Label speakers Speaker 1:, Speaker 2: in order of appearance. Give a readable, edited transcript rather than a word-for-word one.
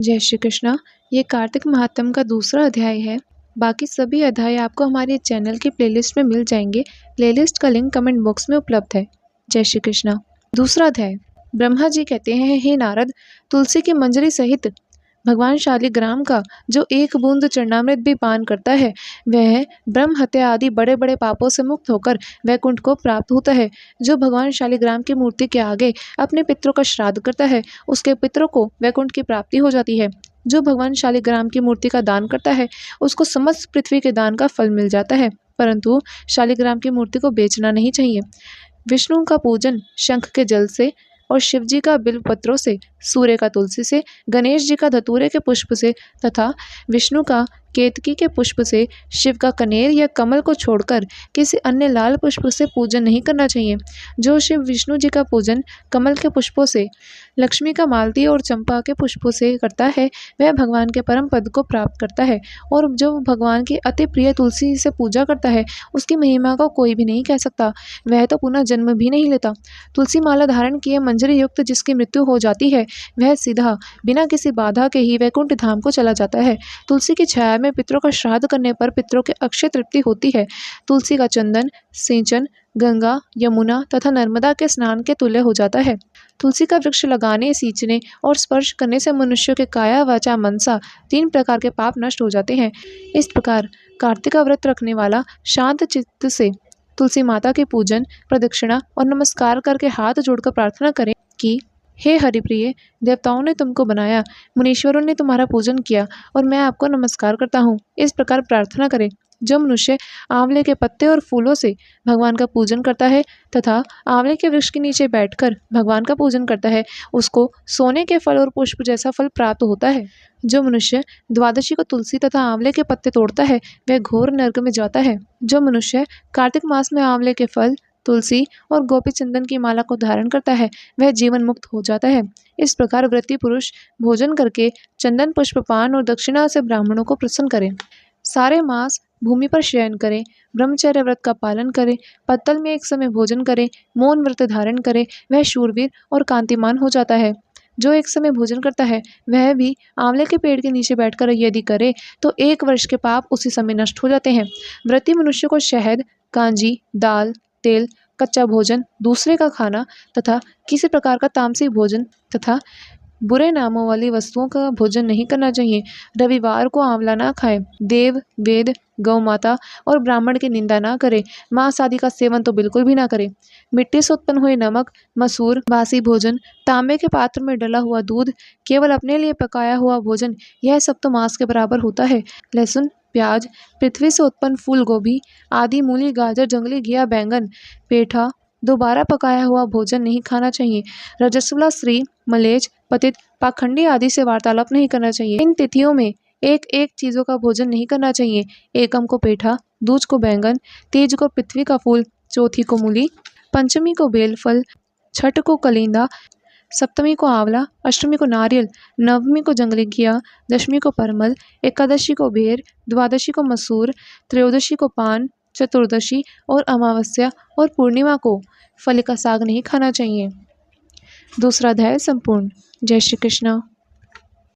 Speaker 1: जय श्री कृष्णा। ये कार्तिक महात्म का दूसरा अध्याय है। बाकी सभी अध्याय आपको हमारे चैनल की प्लेलिस्ट में मिल जाएंगे। प्लेलिस्ट का लिंक कमेंट बॉक्स में उपलब्ध है। जय श्री कृष्णा। दूसरा अध्याय। ब्रह्मा जी कहते हैं, हे नारद, तुलसी की मंजरी सहित भगवान शालिग्राम का जो एक बूंद चरणामृत भी पान करता है वह ब्रह्म हत्या आदि बड़े बड़े पापों से मुक्त होकर वैकुंठ को प्राप्त होता है। जो भगवान शालिग्राम की मूर्ति के आगे अपने पितरों का श्राद्ध करता है उसके पितरों को वैकुंठ की प्राप्ति हो जाती है। जो भगवान शालिग्राम की मूर्ति का दान करता है उसको समस्त पृथ्वी के दान का फल मिल जाता है, परंतु शालिग्राम की मूर्ति को बेचना नहीं चाहिए। विष्णु का पूजन शंख के जल से और शिव जी का बिल्व पत्रों से, सूर्य का तुलसी से, गणेश जी का धतूरे के पुष्प से तथा विष्णु का केतकी के पुष्प से, शिव का कनेर या कमल को छोड़कर किसी अन्य लाल पुष्प से पूजन नहीं करना चाहिए। जो शिव विष्णु जी का पूजन कमल के पुष्पों से, लक्ष्मी का मालती और चंपा के पुष्पों से करता है वह भगवान के परम पद को प्राप्त करता है, और जो भगवान की अति प्रिय तुलसी से पूजा करता है उसकी महिमा को कोई भी नहीं कह सकता, वह तो पुनः जन्म भी नहीं लेता। तुलसी माला धारण किए मंजरी युक्त जिसकी मृत्यु हो जाती है वह सीधा बिना किसी बाधा के ही वैकुंठ धाम को चला जाता है। तुलसी की छाया में पितरों का श्राद्ध करने पर पितरों के अक्षय तृप्ति होती है। तुलसी का चंदन सिंचन गंगा, यमुना तथा नर्मदा के स्नान के तुल्य हो जाता है। तुलसी का वृक्ष लगाने, सींचने और स्पर्श करने से मनुष्य के काया, वाचा, मनसा 3 प्रकार के पाप नष्ट हो जाते हैं। इस प्रकार कार्तिक का व्रत रखने वाला शांत चित्त से तुलसी माता के पूजन, प्रदक्षिणा और नमस्कार करके हाथ जोड़कर प्रार्थना करें कि हे हरिप्रिय, देवताओं ने तुमको बनाया, मुनीश्वरों ने तुम्हारा पूजन किया और मैं आपको नमस्कार करता हूँ। इस प्रकार प्रार्थना करें। जो मनुष्य आंवले के पत्ते और फूलों से भगवान का पूजन करता है तथा आंवले के वृक्ष के नीचे बैठकर भगवान का पूजन करता है उसको सोने के फल और पुष्प जैसा फल प्राप्त होता है। जो मनुष्य द्वादशी को तुलसी तथा आंवले के पत्ते तोड़ता है वह घोर नरक में जाता है। जो मनुष्य कार्तिक मास में आंवले के फल, तुलसी और गोपी चंदन की माला को धारण करता है वह जीवन मुक्त हो जाता है। इस प्रकार व्रती पुरुष भोजन करके चंदन, पुष्प, पान और दक्षिणा से ब्राह्मणों को प्रसन्न करें। सारे मास भूमि पर शयन करें, ब्रह्मचर्य व्रत का पालन करें, पत्तल में एक समय भोजन करें, मौन व्रत धारण करें, वह शूरवीर और कांतिमान हो जाता है। जो एक समय भोजन करता है वह भी आंवले के पेड़ के नीचे बैठकर यदि करे तो 1 वर्ष के पाप उसी समय नष्ट हो जाते हैं। व्रती मनुष्य को शहद, कांजी, दाल, तेल, कच्चा भोजन, दूसरे का खाना तथा किसी प्रकार का तामसी भोजन तथा बुरे नामों वाली वस्तुओं का भोजन नहीं करना चाहिए। रविवार को आंवला ना खाएं। देव, वेद, गौ माता और ब्राह्मण की निंदा ना करें। मांस आदि का सेवन तो बिल्कुल भी ना करें। मिट्टी से उत्पन्न हुए नमक, मसूर, बासी भोजन, तांबे के पात्र में डला हुआ दूध, केवल अपने लिए पकाया हुआ भोजन, यह सब तो मांस के बराबर होता है। लहसुन, प्याज, पृथ्वी से उत्पन्न फूल गोभी आदि, मूली, गाजर, जंगली घिया, बैंगन, पेठा, दोबारा पकाया हुआ भोजन नहीं खाना चाहिए। रजस्वला स्त्री, मलेच, पतित, पाखंडी आदि से वार्तालाप नहीं करना चाहिए। इन तिथियों में एक एक चीज़ों का भोजन नहीं करना चाहिए। एकम को पेठा, दूज को बैंगन, तीज को पृथ्वी का फूल, चौथी को मूली, पंचमी को बेलफल, छठ को कलिंदा, सप्तमी को आंवला, अष्टमी को नारियल, नवमी को जंगली घिया, दशमी को परमल, एकादशी को बेर, द्वादशी को मसूर, त्रयोदशी को पान, चतुर्दशी और अमावस्या और पूर्णिमा को फल का साग नहीं खाना चाहिए। दूसरा अध्याय संपूर्ण। जय श्री कृष्णा।